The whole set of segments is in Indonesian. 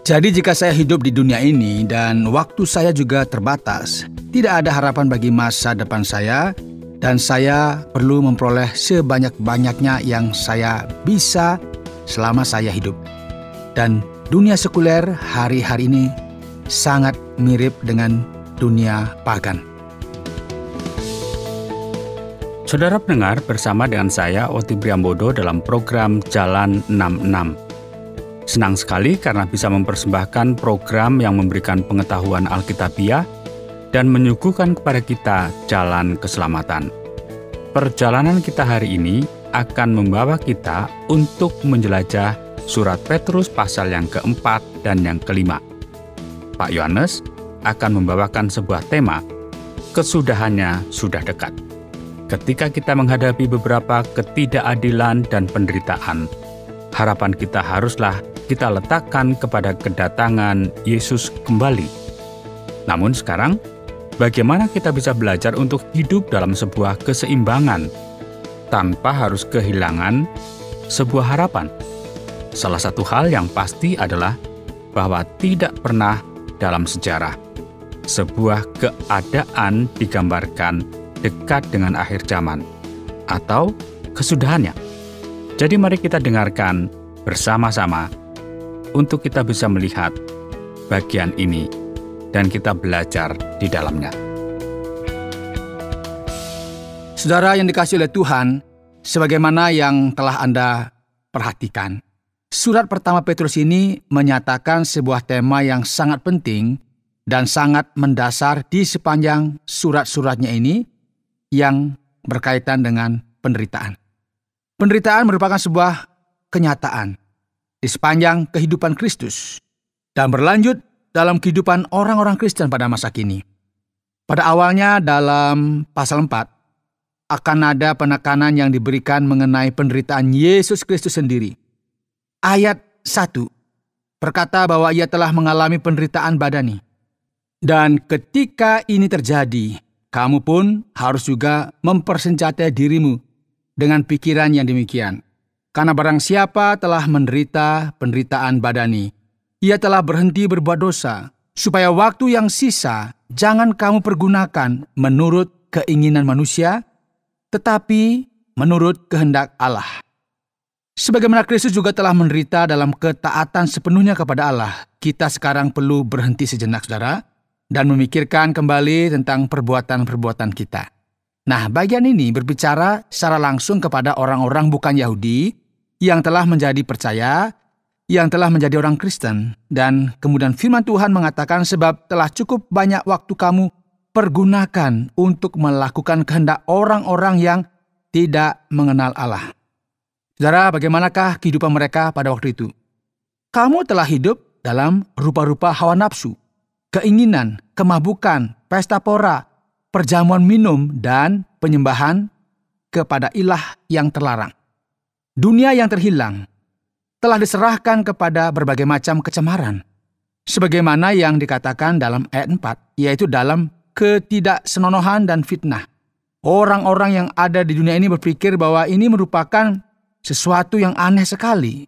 Jadi jika saya hidup di dunia ini dan waktu saya juga terbatas, tidak ada harapan bagi masa depan saya, dan saya perlu memperoleh sebanyak-banyaknya yang saya bisa selama saya hidup. Dan dunia sekuler hari-hari ini sangat mirip dengan dunia pagan. Saudara pendengar, bersama dengan saya Oti Priambodo dalam program Jalan 66. Senang sekali karena bisa mempersembahkan program yang memberikan pengetahuan Alkitabiah dan menyuguhkan kepada kita jalan keselamatan. Perjalanan kita hari ini akan membawa kita untuk menjelajah surat Petrus pasal yang keempat dan yang kelima. Pak Yohanes akan membawakan sebuah tema, kesudahannya sudah dekat. Ketika kita menghadapi beberapa ketidakadilan dan penderitaan, harapan kita haruslah kita letakkan kepada kedatangan Yesus kembali. Namun sekarang, bagaimana kita bisa belajar untuk hidup dalam sebuah keseimbangan tanpa harus kehilangan sebuah harapan? Salah satu hal yang pasti adalah bahwa tidak pernah dalam sejarah sebuah keadaan digambarkan dekat dengan akhir zaman atau kesudahannya. Jadi mari kita dengarkan bersama-sama untuk kita bisa melihat bagian ini dan kita belajar di dalamnya. Saudara yang dikasihi oleh Tuhan, sebagaimana yang telah Anda perhatikan, surat pertama Petrus ini menyatakan sebuah tema yang sangat penting dan sangat mendasar di sepanjang surat-suratnya ini yang berkaitan dengan penderitaan. Penderitaan merupakan sebuah kenyataan di sepanjang kehidupan Kristus dan berlanjut dalam kehidupan orang-orang Kristen pada masa kini. Pada awalnya dalam pasal 4 akan ada penekanan yang diberikan mengenai penderitaan Yesus Kristus sendiri. Ayat 1 berkata bahwa ia telah mengalami penderitaan badani. Dan ketika ini terjadi, kamu pun harus juga mempersenjatai dirimu dengan pikiran yang demikian. Karena barang siapa telah menderita penderitaan badani, ia telah berhenti berbuat dosa, supaya waktu yang sisa jangan kamu pergunakan menurut keinginan manusia, tetapi menurut kehendak Allah. Sebagaimana Kristus juga telah menderita dalam ketaatan sepenuhnya kepada Allah, kita sekarang perlu berhenti sejenak, saudara, dan memikirkan kembali tentang perbuatan-perbuatan kita. Nah, bagian ini berbicara secara langsung kepada orang-orang bukan Yahudi yang telah menjadi percaya, yang telah menjadi orang Kristen. Dan kemudian firman Tuhan mengatakan, sebab telah cukup banyak waktu kamu pergunakan untuk melakukan kehendak orang-orang yang tidak mengenal Allah. Saudara, bagaimanakah kehidupan mereka pada waktu itu? Kamu telah hidup dalam rupa-rupa hawa nafsu, keinginan, kemabukan, pesta pora, perjamuan minum, dan penyembahan kepada ilah yang terlarang. Dunia yang terhilang telah diserahkan kepada berbagai macam kecemaran, sebagaimana yang dikatakan dalam ayat 4, yaitu dalam ketidaksenonohan dan fitnah. Orang-orang yang ada di dunia ini berpikir bahwa ini merupakan sesuatu yang aneh sekali,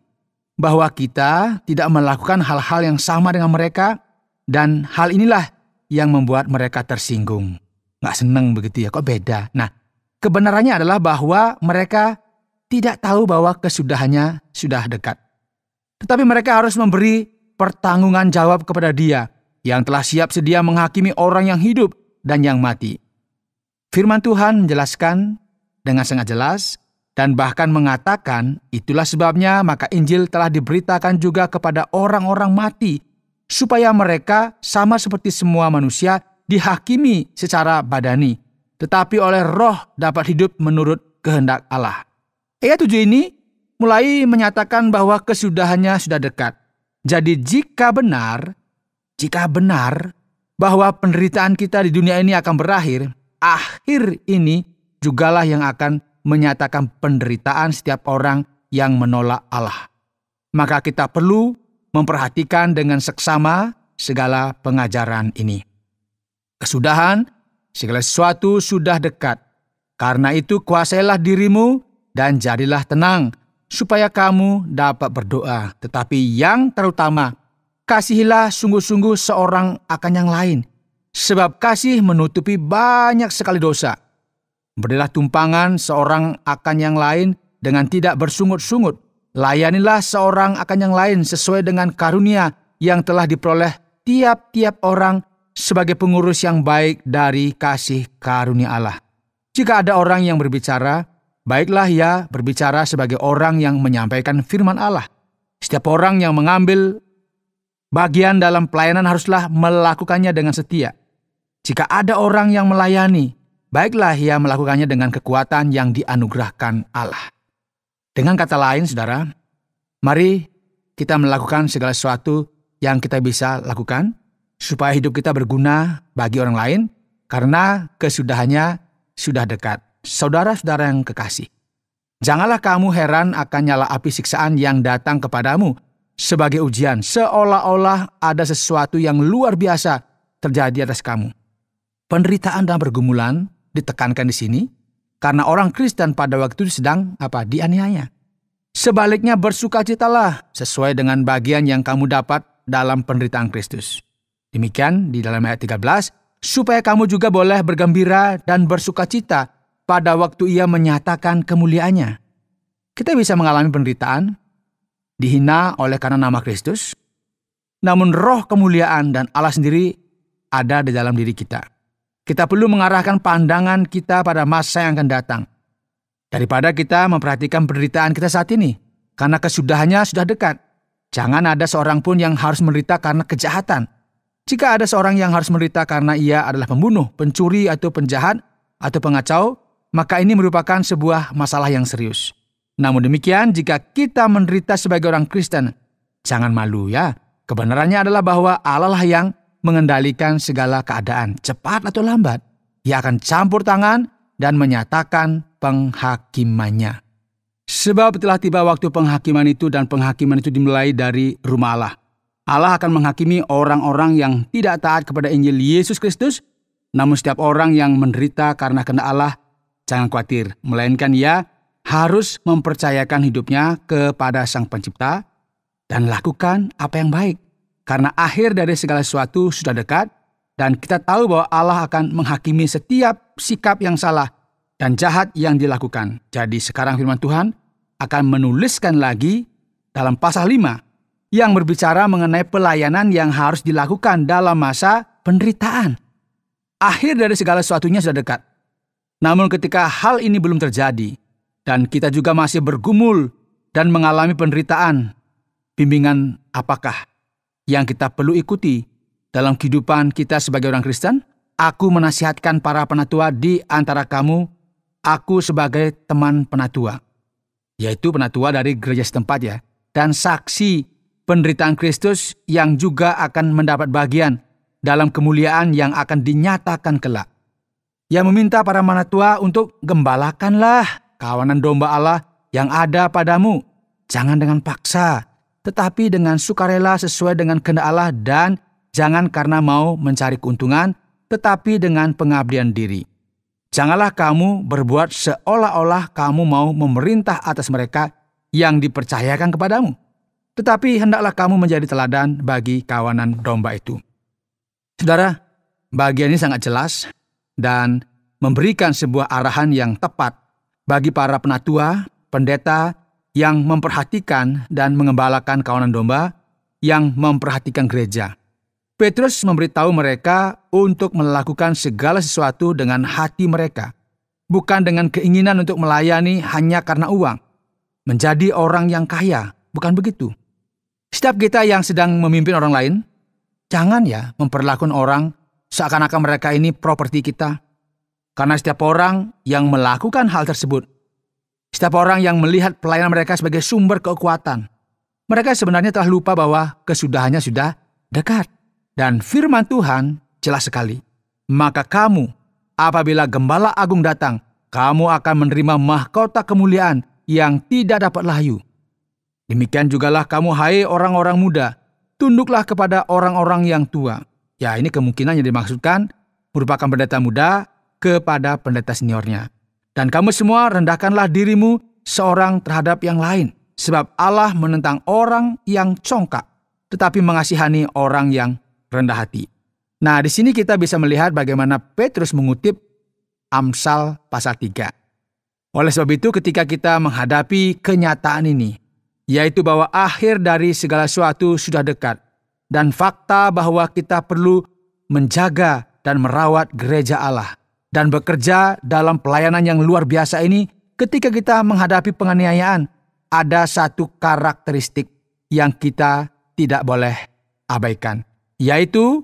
bahwa kita tidak melakukan hal-hal yang sama dengan mereka, dan hal inilah yang membuat mereka tersinggung. Nggak seneng begitu ya, kok beda? Nah, kebenarannya adalah bahwa mereka tidak tahu bahwa kesudahannya sudah dekat. Tetapi mereka harus memberi pertanggungan jawab kepada Dia yang telah siap sedia menghakimi orang yang hidup dan yang mati. Firman Tuhan menjelaskan dengan sangat jelas dan bahkan mengatakan, itulah sebabnya maka Injil telah diberitakan juga kepada orang-orang mati, supaya mereka sama seperti semua manusia dihakimi secara badani, tetapi oleh roh dapat hidup menurut kehendak Allah. Ayat 7 ini mulai menyatakan bahwa kesudahannya sudah dekat. Jadi jika benar bahwa penderitaan kita di dunia ini akan berakhir, akhir ini jugalah yang akan menyatakan penderitaan setiap orang yang menolak Allah. Maka kita perlu memperhatikan dengan seksama segala pengajaran ini. Kesudahan, segala sesuatu sudah dekat. Karena itu kuasailah dirimu dan jadilah tenang, supaya kamu dapat berdoa. Tetapi yang terutama, Kasihilah sungguh-sungguh seorang akan yang lain, sebab kasih menutupi banyak sekali dosa. Berilah tumpangan seorang akan yang lain dengan tidak bersungut-sungut. Layanilah seorang akan yang lain sesuai dengan karunia yang telah diperoleh tiap-tiap orang sebagai pengurus yang baik dari kasih karunia Allah. Jika ada orang yang berbicara, baiklah ia berbicara sebagai orang yang menyampaikan firman Allah. Setiap orang yang mengambil bagian dalam pelayanan haruslah melakukannya dengan setia. Jika ada orang yang melayani, baiklah ia melakukannya dengan kekuatan yang dianugerahkan Allah. Dengan kata lain, saudara, mari kita melakukan segala sesuatu yang kita bisa lakukan supaya hidup kita berguna bagi orang lain, karena kesudahannya sudah dekat. Saudara-saudara yang kekasih, janganlah kamu heran akan nyala api siksaan yang datang kepadamu sebagai ujian, seolah-olah ada sesuatu yang luar biasa terjadi atas kamu. Penderitaan dan pergumulan ditekankan di sini karena orang Kristen pada waktu itu sedang dianiaya. Sebaliknya bersukacitalah sesuai dengan bagian yang kamu dapat dalam penderitaan Kristus. Demikian di dalam ayat 13, supaya kamu juga boleh bergembira dan bersukacita pada waktu ia menyatakan kemuliaannya. Kita bisa mengalami penderitaan, dihina oleh karena nama Kristus, namun roh kemuliaan dan Allah sendiri ada di dalam diri kita. Kita perlu mengarahkan pandangan kita pada masa yang akan datang, daripada kita memperhatikan penderitaan kita saat ini, karena kesudahannya sudah dekat. Jangan ada seorang pun yang harus menderita karena kejahatan. Jika ada seorang yang harus menderita karena ia adalah pembunuh, pencuri atau penjahat atau pengacau, maka ini merupakan sebuah masalah yang serius. Namun demikian, jika kita menderita sebagai orang Kristen, jangan malu ya. Kebenarannya adalah bahwa Allah lah yang mengendalikan segala keadaan, cepat atau lambat. Ia akan campur tangan dan menyatakan penghakimannya. Sebab telah tiba waktu penghakiman itu, dan penghakiman itu dimulai dari rumah Allah. Allah akan menghakimi orang-orang yang tidak taat kepada Injil Yesus Kristus. Namun setiap orang yang menderita karena kehendak Allah, jangan khawatir, melainkan ia harus mempercayakan hidupnya kepada Sang Pencipta dan lakukan apa yang baik. Karena akhir dari segala sesuatu sudah dekat, dan kita tahu bahwa Allah akan menghakimi setiap sikap yang salah dan jahat yang dilakukan. Jadi sekarang firman Tuhan akan menuliskan lagi dalam pasal 5 yang berbicara mengenai pelayanan yang harus dilakukan dalam masa penderitaan. Akhir dari segala sesuatunya sudah dekat. Namun ketika hal ini belum terjadi, dan kita juga masih bergumul dan mengalami penderitaan, bimbingan apakah yang kita perlu ikuti dalam kehidupan kita sebagai orang Kristen? Aku menasihatkan para penatua di antara kamu, aku sebagai teman penatua, yaitu penatua dari gereja setempat ya, dan saksi penderitaan Kristus yang juga akan mendapat bagian dalam kemuliaan yang akan dinyatakan kelak. Yang meminta para penatua untuk gembalakanlah kawanan domba Allah yang ada padamu, jangan dengan paksa, tetapi dengan sukarela sesuai dengan kehendak Allah, dan jangan karena mau mencari keuntungan, tetapi dengan pengabdian diri. Janganlah kamu berbuat seolah-olah kamu mau memerintah atas mereka yang dipercayakan kepadamu, tetapi hendaklah kamu menjadi teladan bagi kawanan domba itu. Saudara, bagian ini sangat jelas dan memberikan sebuah arahan yang tepat bagi para penatua, pendeta yang memperhatikan dan mengembalakan kawanan domba, yang memperhatikan gereja. Petrus memberitahu mereka untuk melakukan segala sesuatu dengan hati mereka, bukan dengan keinginan untuk melayani hanya karena uang, menjadi orang yang kaya, bukan begitu. Setiap kita yang sedang memimpin orang lain, jangan ya memperlakukan orang seakan-akan mereka ini properti kita. Karena setiap orang yang melakukan hal tersebut, setiap orang yang melihat pelayanan mereka sebagai sumber kekuatan, mereka sebenarnya telah lupa bahwa kesudahannya sudah dekat. Dan firman Tuhan jelas sekali. Maka kamu, apabila Gembala Agung datang, kamu akan menerima mahkota kemuliaan yang tidak dapat layu. Demikian jugalah kamu, hai orang-orang muda, tunduklah kepada orang-orang yang tua. Ya, ini kemungkinan yang dimaksudkan merupakan pendeta muda kepada pendeta seniornya. Dan kamu semua rendahkanlah dirimu seorang terhadap yang lain, sebab Allah menentang orang yang congkak, tetapi mengasihani orang yang rendah hati. Nah, di sini kita bisa melihat bagaimana Petrus mengutip Amsal pasal 3. Oleh sebab itu, ketika kita menghadapi kenyataan ini, yaitu bahwa akhir dari segala sesuatu sudah dekat, dan fakta bahwa kita perlu menjaga dan merawat gereja Allah, dan bekerja dalam pelayanan yang luar biasa ini, ketika kita menghadapi penganiayaan, ada satu karakteristik yang kita tidak boleh abaikan, yaitu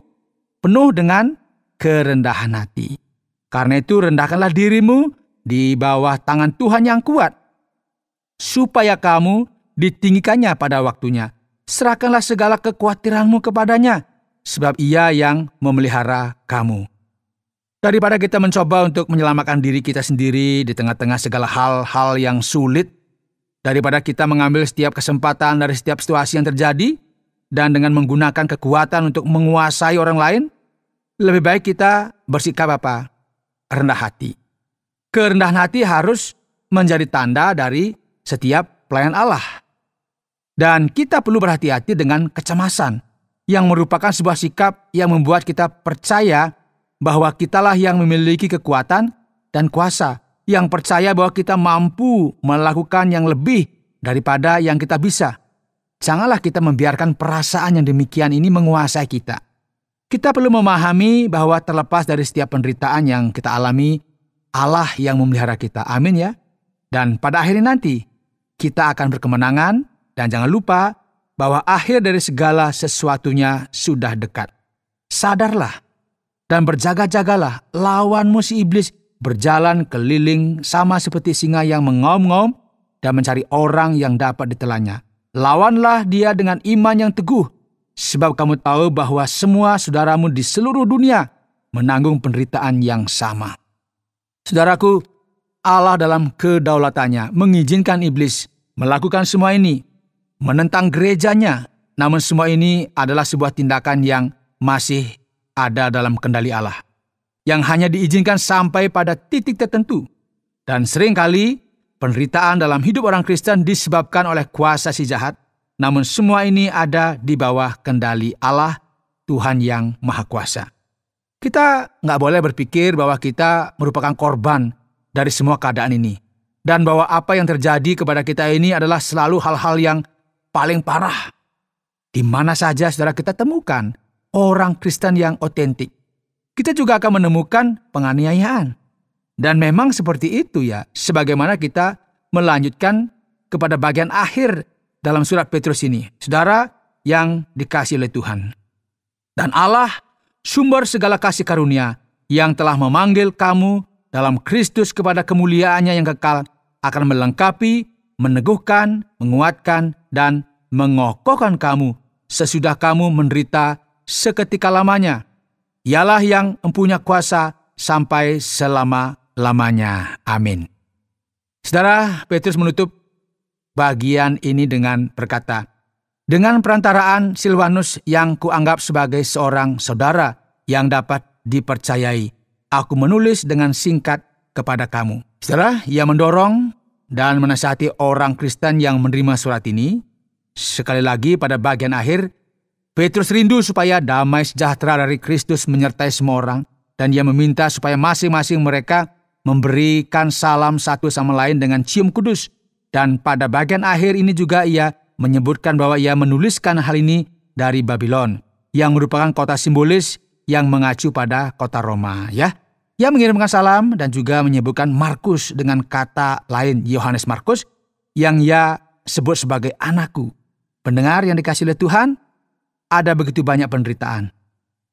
penuh dengan kerendahan hati. Karena itu rendahkanlah dirimu di bawah tangan Tuhan yang kuat, supaya kamu ditinggikannya pada waktunya. Serahkanlah segala kekhawatiranmu kepadanya, sebab Ia yang memelihara kamu. Daripada kita mencoba untuk menyelamatkan diri kita sendiri di tengah-tengah segala hal-hal yang sulit, daripada kita mengambil setiap kesempatan dari setiap situasi yang terjadi, dan dengan menggunakan kekuatan untuk menguasai orang lain, lebih baik kita bersikap apa? Rendah hati. Kerendahan hati harus menjadi tanda dari setiap pelayan Allah. Dan kita perlu berhati-hati dengan kecemasan, yang merupakan sebuah sikap yang membuat kita percaya bahwa kitalah yang memiliki kekuatan dan kuasa, yang percaya bahwa kita mampu melakukan yang lebih daripada yang kita bisa. Janganlah kita membiarkan perasaan yang demikian ini menguasai kita. Kita perlu memahami bahwa terlepas dari setiap penderitaan yang kita alami, Allah yang memelihara kita. Amin ya. Dan pada akhirnya nanti, kita akan berkemenangan, dan jangan lupa bahwa akhir dari segala sesuatunya sudah dekat. Sadarlah dan berjaga-jagalah, lawanmu si iblis berjalan keliling sama seperti singa yang mengaum-ngaum dan mencari orang yang dapat ditelannya. Lawanlah dia dengan iman yang teguh, sebab kamu tahu bahwa semua saudaramu di seluruh dunia menanggung penderitaan yang sama. Saudaraku, Allah dalam kedaulatannya mengizinkan iblis melakukan semua ini, menentang gerejanya, namun semua ini adalah sebuah tindakan yang masih ada dalam kendali Allah, yang hanya diizinkan sampai pada titik tertentu. Dan seringkali penderitaan dalam hidup orang Kristen disebabkan oleh kuasa si jahat, namun semua ini ada di bawah kendali Allah, Tuhan yang Maha Kuasa. Kita nggak boleh berpikir bahwa kita merupakan korban dari semua keadaan ini, dan bahwa apa yang terjadi kepada kita ini adalah selalu hal-hal yang paling parah. Di mana saja saudara kita temukan orang Kristen yang otentik, kita juga akan menemukan penganiayaan. Dan memang seperti itu ya, sebagaimana kita melanjutkan kepada bagian akhir dalam surat Petrus ini. Saudara yang dikasihi oleh Tuhan. Dan Allah, sumber segala kasih karunia, yang telah memanggil kamu dalam Kristus kepada kemuliaannya yang kekal, akan melengkapi, meneguhkan, menguatkan, dan mengokohkan kamu sesudah kamu menderita seketika lamanya. Ialah yang mempunyai kuasa sampai selama-lamanya. Amin. Saudara, Petrus menutup bagian ini dengan berkata, dengan perantaraan Silvanus yang kuanggap sebagai seorang saudara yang dapat dipercayai, aku menulis dengan singkat kepada kamu. Saudara, ia mendorong dan menasihati orang Kristen yang menerima surat ini. Sekali lagi pada bagian akhir, Petrus rindu supaya damai sejahtera dari Kristus menyertai semua orang, dan ia meminta supaya masing-masing mereka memberikan salam satu sama lain dengan cium kudus. Dan pada bagian akhir ini juga ia menyebutkan bahwa ia menuliskan hal ini dari Babylon, yang merupakan kota simbolis yang mengacu pada kota Roma. Ya, ia mengirimkan salam dan juga menyebutkan Markus dengan kata lain, Yohanes Markus, yang ia sebut sebagai anakku. Pendengar yang dikasihi oleh Tuhan, ada begitu banyak penderitaan,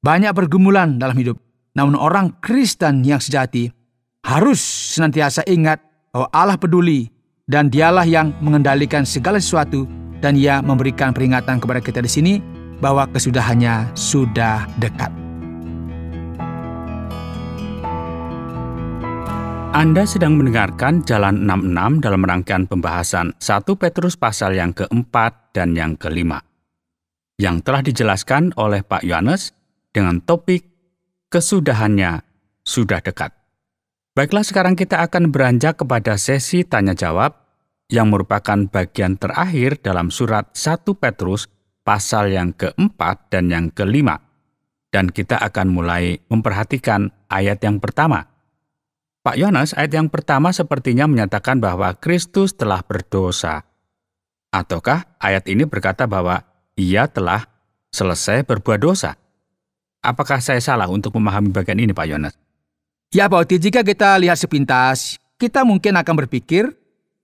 banyak pergumulan dalam hidup. Namun orang Kristen yang sejati harus senantiasa ingat bahwa Allah peduli, dan Dialah yang mengendalikan segala sesuatu, dan Ia memberikan peringatan kepada kita di sini bahwa kesudahannya sudah dekat. Anda sedang mendengarkan Jalan 66 dalam rangkaian pembahasan 1 Petrus pasal yang keempat dan yang kelima, yang telah dijelaskan oleh Pak Yohanes dengan topik kesudahannya sudah dekat. Baiklah, sekarang kita akan beranjak kepada sesi tanya-jawab yang merupakan bagian terakhir dalam surat 1 Petrus pasal yang keempat dan yang kelima. Dan kita akan mulai memperhatikan ayat yang pertama. Pak Yohanes, ayat yang pertama sepertinya menyatakan bahwa Kristus telah berdosa. Ataukah ayat ini berkata bahwa ia telah selesai berbuat dosa? Apakah saya salah untuk memahami bagian ini, Pak Yohanes? Ya, Pak Oti, jika kita lihat sepintas, kita mungkin akan berpikir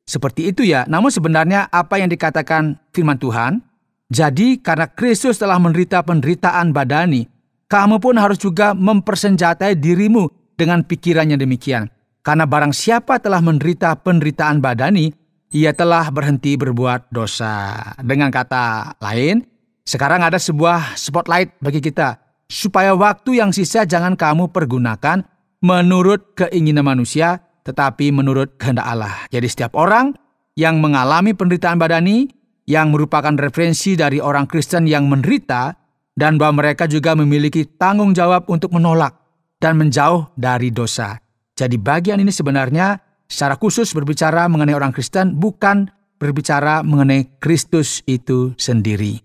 seperti itu ya. Namun sebenarnya apa yang dikatakan firman Tuhan, jadi karena Kristus telah menderita penderitaan badani, kamu pun harus juga mempersenjatai dirimu dengan pikiran yang demikian. Karena barang siapa telah menderita penderitaan badani, ia telah berhenti berbuat dosa. Dengan kata lain, sekarang ada sebuah spotlight bagi kita, supaya waktu yang sisa jangan kamu pergunakan menurut keinginan manusia, tetapi menurut kehendak Allah. Jadi setiap orang yang mengalami penderitaan badani, yang merupakan referensi dari orang Kristen yang menderita, dan bahwa mereka juga memiliki tanggung jawab untuk menolak dan menjauh dari dosa. Jadi bagian ini sebenarnya secara khusus berbicara mengenai orang Kristen, bukan berbicara mengenai Kristus itu sendiri.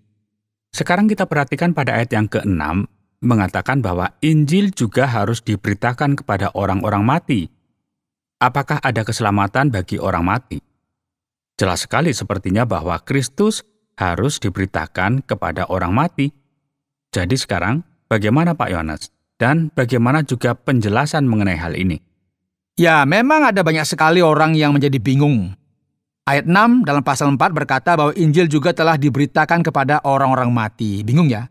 Sekarang kita perhatikan pada ayat yang ke-6, mengatakan bahwa Injil juga harus diberitakan kepada orang-orang mati. Apakah ada keselamatan bagi orang mati? Jelas sekali sepertinya bahwa Kristus harus diberitakan kepada orang mati. Jadi sekarang, bagaimana Pak Yohanes? Dan bagaimana juga penjelasan mengenai hal ini? Ya, memang ada banyak sekali orang yang menjadi bingung. Ayat 6 dalam pasal 4 berkata bahwa Injil juga telah diberitakan kepada orang-orang mati. Bingung ya?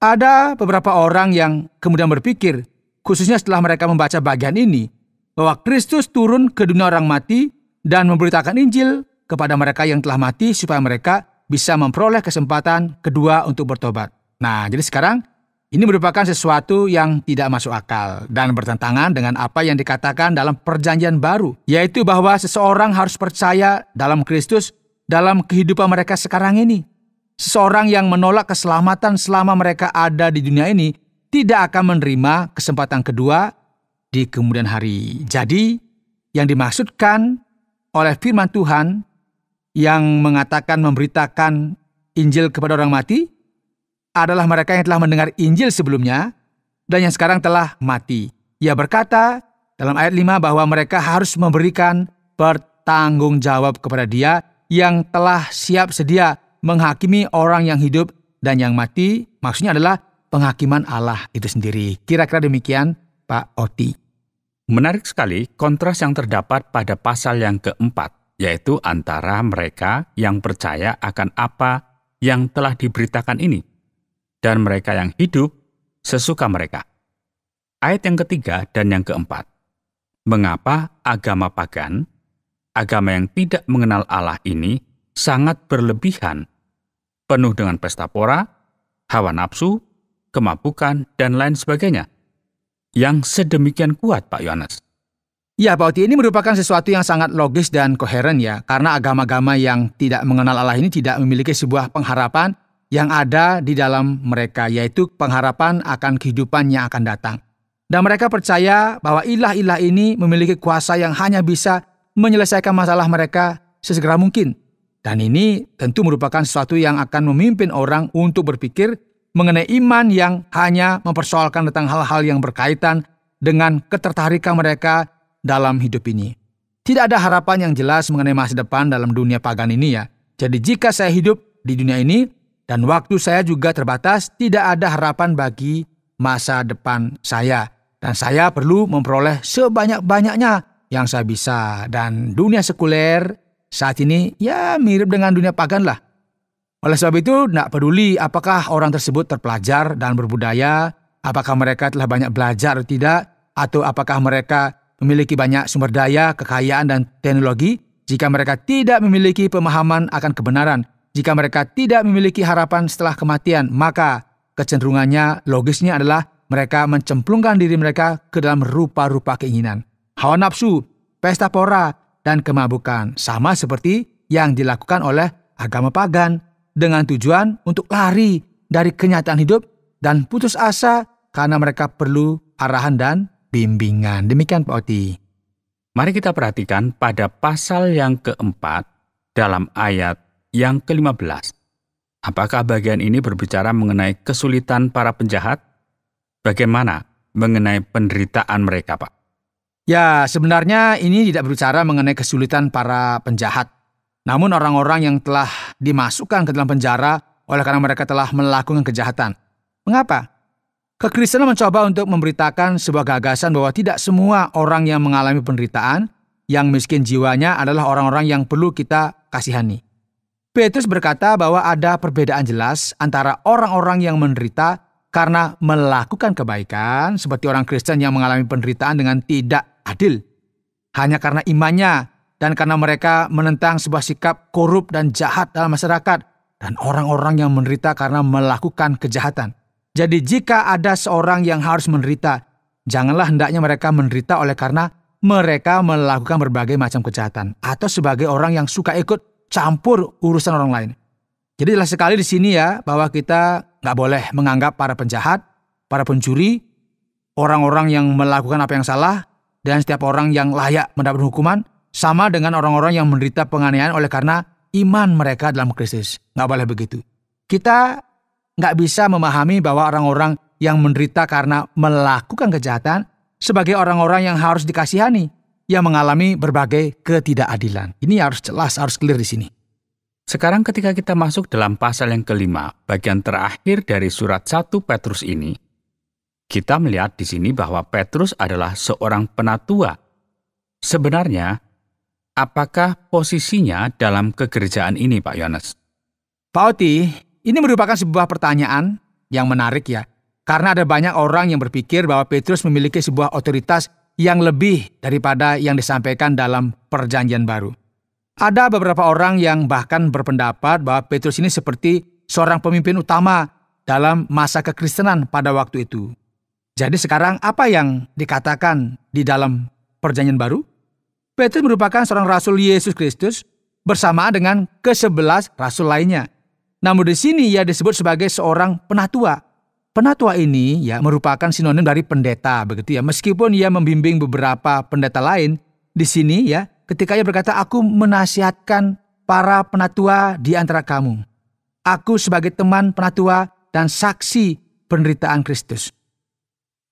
Ada beberapa orang yang kemudian berpikir, khususnya setelah mereka membaca bagian ini, bahwa Kristus turun ke dunia orang mati dan memberitakan Injil kepada mereka yang telah mati supaya mereka bisa memperoleh kesempatan kedua untuk bertobat. Nah, jadi sekarang ini merupakan sesuatu yang tidak masuk akal dan bertentangan dengan apa yang dikatakan dalam Perjanjian Baru, yaitu bahwa seseorang harus percaya dalam Kristus dalam kehidupan mereka sekarang ini. Seseorang yang menolak keselamatan selama mereka ada di dunia ini tidak akan menerima kesempatan kedua di kemudian hari. Jadi, yang dimaksudkan oleh firman Tuhan yang mengatakan memberitakan Injil kepada orang mati adalah mereka yang telah mendengar Injil sebelumnya dan yang sekarang telah mati. Ia berkata dalam ayat 5 bahwa mereka harus memberikan pertanggungjawab kepada Dia yang telah siap sedia menghakimi orang yang hidup dan yang mati. Maksudnya adalah penghakiman Allah itu sendiri. Kira-kira demikian, Pak Oti. Menarik sekali kontras yang terdapat pada pasal yang keempat, yaitu antara mereka yang percaya akan apa yang telah diberitakan ini dan mereka yang hidup sesuka mereka. Ayat yang ketiga dan yang keempat. Mengapa agama pagan, agama yang tidak mengenal Allah ini sangat berlebihan, penuh dengan pesta pora, hawa nafsu, kemabukan, dan lain sebagainya, yang sedemikian kuat, Pak Yohanes? Ya, Pak Oti, ini merupakan sesuatu yang sangat logis dan koheren ya, karena agama-agama yang tidak mengenal Allah ini tidak memiliki sebuah pengharapan yang ada di dalam mereka, yaitu pengharapan akan kehidupan yang akan datang. Dan mereka percaya bahwa ilah-ilah ini memiliki kuasa yang hanya bisa menyelesaikan masalah mereka sesegera mungkin. Dan ini tentu merupakan sesuatu yang akan memimpin orang untuk berpikir mengenai iman yang hanya mempersoalkan tentang hal-hal yang berkaitan dengan ketertarikan mereka dalam hidup ini. Tidak ada harapan yang jelas mengenai masa depan dalam dunia pagan ini ya. Jadi jika saya hidup di dunia ini, dan waktu saya juga terbatas, tidak ada harapan bagi masa depan saya. Dan saya perlu memperoleh sebanyak-banyaknya yang saya bisa. Dan dunia sekuler saat ini ya mirip dengan dunia pagan lah. Oleh sebab itu, tidak peduli apakah orang tersebut terpelajar dan berbudaya, apakah mereka telah banyak belajar atau tidak, atau apakah mereka memiliki banyak sumber daya, kekayaan, dan teknologi. Jika mereka tidak memiliki pemahaman akan kebenaran, jika mereka tidak memiliki harapan setelah kematian, maka kecenderungannya logisnya adalah mereka mencemplungkan diri mereka ke dalam rupa-rupa keinginan, hawa nafsu, pesta pora, dan kemabukan, sama seperti yang dilakukan oleh agama pagan dengan tujuan untuk lari dari kenyataan hidup dan putus asa karena mereka perlu arahan dan bimbingan. Demikian Pak Oti. Mari kita perhatikan pada pasal yang keempat dalam ayat yang ke-15. Apakah bagian ini berbicara mengenai kesulitan para penjahat? Bagaimana mengenai penderitaan mereka, Pak? Ya, sebenarnya ini tidak berbicara mengenai kesulitan para penjahat. Namun orang-orang yang telah dimasukkan ke dalam penjara oleh karena mereka telah melakukan kejahatan. Mengapa? Kekristenan mencoba untuk memberitakan sebuah gagasan bahwa tidak semua orang yang mengalami penderitaan, yang miskin jiwanya adalah orang-orang yang perlu kita kasihani. Petrus berkata bahwa ada perbedaan jelas antara orang-orang yang menderita karena melakukan kebaikan, seperti orang Kristen yang mengalami penderitaan dengan tidak adil, hanya karena imannya dan karena mereka menentang sebuah sikap korup dan jahat dalam masyarakat, dan orang-orang yang menderita karena melakukan kejahatan. Jadi jika ada seorang yang harus menderita, janganlah hendaknya mereka menderita oleh karena mereka melakukan berbagai macam kejahatan atau sebagai orang yang suka ikut campur urusan orang lain. Jadi jelas sekali di sini ya bahwa kita nggak boleh menganggap para penjahat, para pencuri, orang-orang yang melakukan apa yang salah, dan setiap orang yang layak mendapat hukuman sama dengan orang-orang yang menderita penganiayaan oleh karena iman mereka dalam Kristus. Nggak boleh begitu. Kita nggak bisa memahami bahwa orang-orang yang menderita karena melakukan kejahatan sebagai orang-orang yang harus dikasihani, yang mengalami berbagai ketidakadilan. Ini harus jelas, harus clear di sini. Sekarang ketika kita masuk dalam pasal yang kelima, bagian terakhir dari surat 1 Petrus ini, kita melihat di sini bahwa Petrus adalah seorang penatua. Sebenarnya, apakah posisinya dalam kegerejaan ini, Pak Yohanes? Pak Oti, ini merupakan sebuah pertanyaan yang menarik ya. Karena ada banyak orang yang berpikir bahwa Petrus memiliki sebuah otoritas yang lebih daripada yang disampaikan dalam Perjanjian Baru. Ada beberapa orang yang bahkan berpendapat bahwa Petrus ini seperti seorang pemimpin utama dalam masa kekristenan pada waktu itu. Jadi sekarang apa yang dikatakan di dalam Perjanjian Baru? Petrus merupakan seorang rasul Yesus Kristus bersamaan dengan ke-11 rasul lainnya. Namun di sini ia disebut sebagai seorang penatua. Penatua ini ya merupakan sinonim dari pendeta, begitu ya. Meskipun ia membimbing beberapa pendeta lain di sini ya, ketika ia berkata, "Aku menasihatkan para penatua di antara kamu. Aku sebagai teman penatua dan saksi penderitaan Kristus."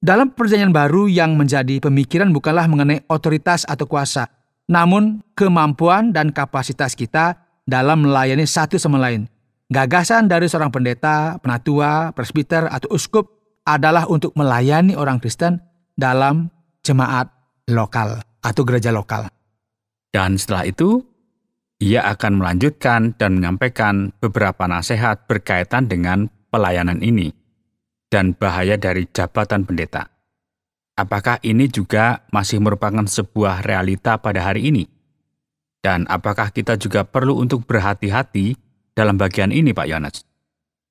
Dalam Perjanjian Baru yang menjadi pemikiran bukanlah mengenai otoritas atau kuasa, namun kemampuan dan kapasitas kita dalam melayani satu sama lain. Gagasan dari seorang pendeta, penatua, presbiter, atau uskup adalah untuk melayani orang Kristen dalam jemaat lokal atau gereja lokal. Dan setelah itu, ia akan melanjutkan dan menyampaikan beberapa nasihat berkaitan dengan pelayanan ini dan bahaya dari jabatan pendeta. Apakah ini juga masih merupakan sebuah realita pada hari ini? Dan apakah kita juga perlu untuk berhati-hati dalam bagian ini, Pak Yohanes?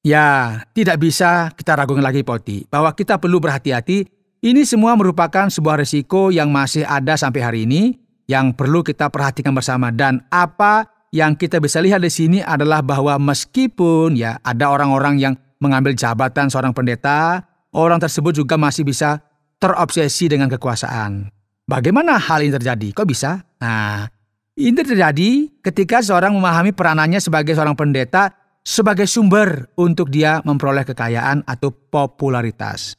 Ya, tidak bisa kita ragukan lagi, Poti, bahwa kita perlu berhati-hati. Ini semua merupakan sebuah risiko yang masih ada sampai hari ini, yang perlu kita perhatikan bersama. Dan apa yang kita bisa lihat di sini adalah bahwa meskipun ya ada orang-orang yang mengambil jabatan seorang pendeta, orang tersebut juga masih bisa terobsesi dengan kekuasaan. Bagaimana hal ini terjadi? Kok bisa? Nah, ini terjadi ketika seorang memahami peranannya sebagai seorang pendeta sebagai sumber untuk dia memperoleh kekayaan atau popularitas.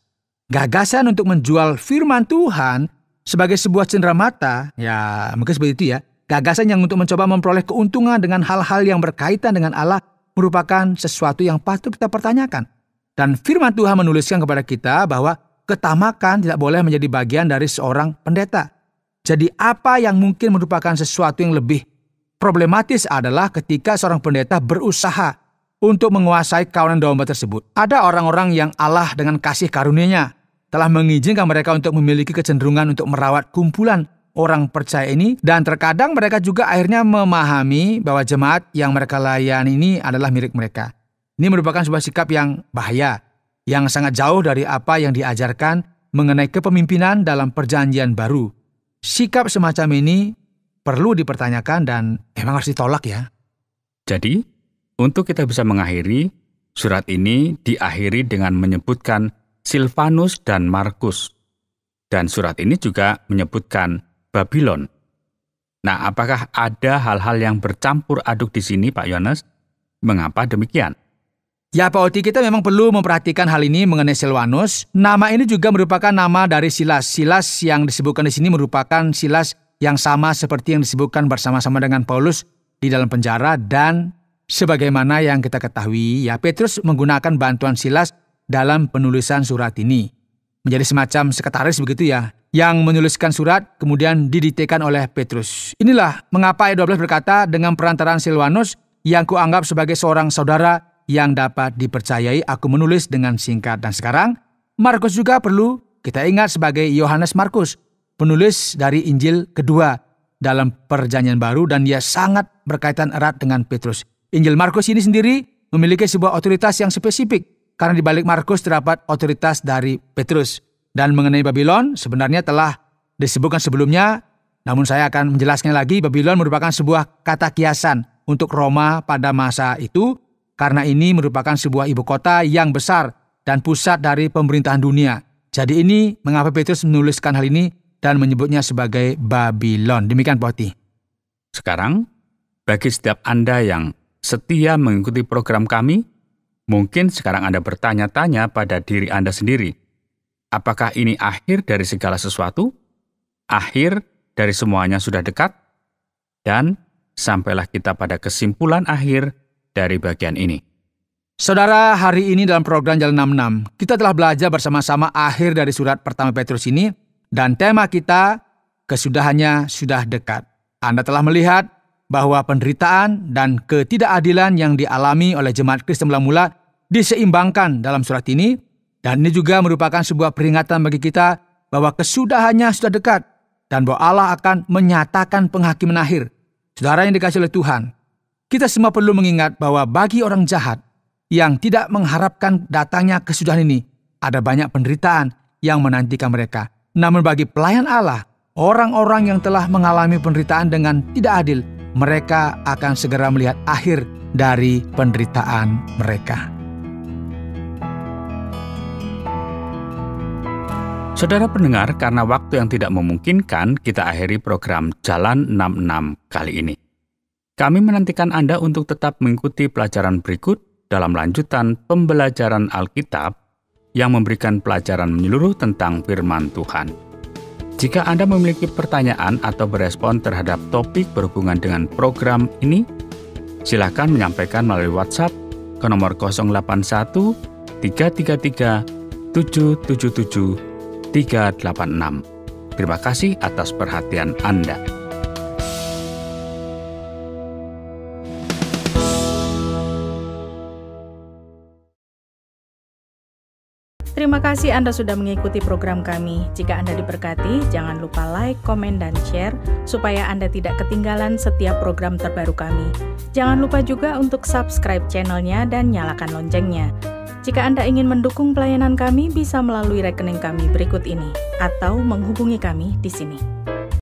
Gagasan untuk menjual firman Tuhan sebagai sebuah cenderamata, ya mungkin seperti itu ya. Gagasan yang untuk mencoba memperoleh keuntungan dengan hal-hal yang berkaitan dengan Allah merupakan sesuatu yang patut kita pertanyakan. Dan firman Tuhan menuliskan kepada kita bahwa ketamakan tidak boleh menjadi bagian dari seorang pendeta. Jadi apa yang mungkin merupakan sesuatu yang lebih problematis adalah ketika seorang pendeta berusaha untuk menguasai kawanan domba tersebut. Ada orang-orang yang Allah dengan kasih karunia-Nya telah mengizinkan mereka untuk memiliki kecenderungan untuk merawat kumpulan orang percaya ini, dan terkadang mereka juga akhirnya memahami bahwa jemaat yang mereka layani ini adalah milik mereka. Ini merupakan sebuah sikap yang bahaya, yang sangat jauh dari apa yang diajarkan mengenai kepemimpinan dalam Perjanjian Baru. Sikap semacam ini perlu dipertanyakan dan memang harus ditolak ya. Jadi, untuk kita bisa mengakhiri, surat ini diakhiri dengan menyebutkan Silvanus dan Markus. Dan surat ini juga menyebutkan Babylon. Nah, apakah ada hal-hal yang bercampur aduk di sini, Pak Yohanes? Mengapa demikian? Ya Pak Oti, kita memang perlu memperhatikan hal ini mengenai Silwanus. Nama ini juga merupakan nama dari Silas. Silas yang disebutkan di sini merupakan Silas yang sama seperti yang disebutkan bersama-sama dengan Paulus di dalam penjara, dan sebagaimana yang kita ketahui, ya Petrus menggunakan bantuan Silas dalam penulisan surat ini. Menjadi semacam sekretaris begitu ya, yang menuliskan surat kemudian didiktekan oleh Petrus. Inilah mengapa ayat 12 berkata, dengan perantaraan Silwanus yang kuanggap sebagai seorang saudara yang dapat dipercayai, aku menulis dengan singkat. Dan sekarang, Markus juga perlu kita ingat sebagai Yohanes Markus, penulis dari Injil kedua dalam Perjanjian Baru, dan dia sangat berkaitan erat dengan Petrus. Injil Markus ini sendiri memiliki sebuah otoritas yang spesifik, karena di balik Markus terdapat otoritas dari Petrus. Dan mengenai Babylon, sebenarnya telah disebutkan sebelumnya, namun saya akan menjelaskan lagi. Babylon merupakan sebuah kata kiasan untuk Roma pada masa itu, karena ini merupakan sebuah ibu kota yang besar dan pusat dari pemerintahan dunia. Jadi ini mengapa Petrus menuliskan hal ini dan menyebutnya sebagai Babylon. Demikian Pak Oti. Sekarang, bagi setiap Anda yang setia mengikuti program kami, mungkin sekarang Anda bertanya-tanya pada diri Anda sendiri, apakah ini akhir dari segala sesuatu? Akhir dari semuanya sudah dekat? Dan sampailah kita pada kesimpulan akhir dari bagian ini. Saudara, hari ini dalam program Jalan 66, kita telah belajar bersama-sama akhir dari surat pertama Petrus ini, dan tema kita, kesudahannya sudah dekat. Anda telah melihat bahwa penderitaan dan ketidakadilan yang dialami oleh jemaat Kristen mula-mula diseimbangkan dalam surat ini, dan ini juga merupakan sebuah peringatan bagi kita bahwa kesudahannya sudah dekat, dan bahwa Allah akan menyatakan penghakiman akhir. Saudara yang dikasihi oleh Tuhan, kita semua perlu mengingat bahwa bagi orang jahat yang tidak mengharapkan datangnya kesudahan ini, ada banyak penderitaan yang menantikan mereka. Namun bagi pelayan Allah, orang-orang yang telah mengalami penderitaan dengan tidak adil, mereka akan segera melihat akhir dari penderitaan mereka. Saudara pendengar, karena waktu yang tidak memungkinkan, kita akhiri program Jalan 66 kali ini. Kami menantikan Anda untuk tetap mengikuti pelajaran berikut dalam lanjutan pembelajaran Alkitab yang memberikan pelajaran menyeluruh tentang firman Tuhan. Jika Anda memiliki pertanyaan atau berespon terhadap topik berhubungan dengan program ini, silakan menyampaikan melalui WhatsApp ke nomor 081 333 777 386. Terima kasih atas perhatian Anda. Terima kasih Anda sudah mengikuti program kami. Jika Anda diberkati, jangan lupa like, komen, dan share supaya Anda tidak ketinggalan setiap program terbaru kami. Jangan lupa juga untuk subscribe channelnya dan nyalakan loncengnya. Jika Anda ingin mendukung pelayanan kami, bisa melalui rekening kami berikut ini atau menghubungi kami di sini.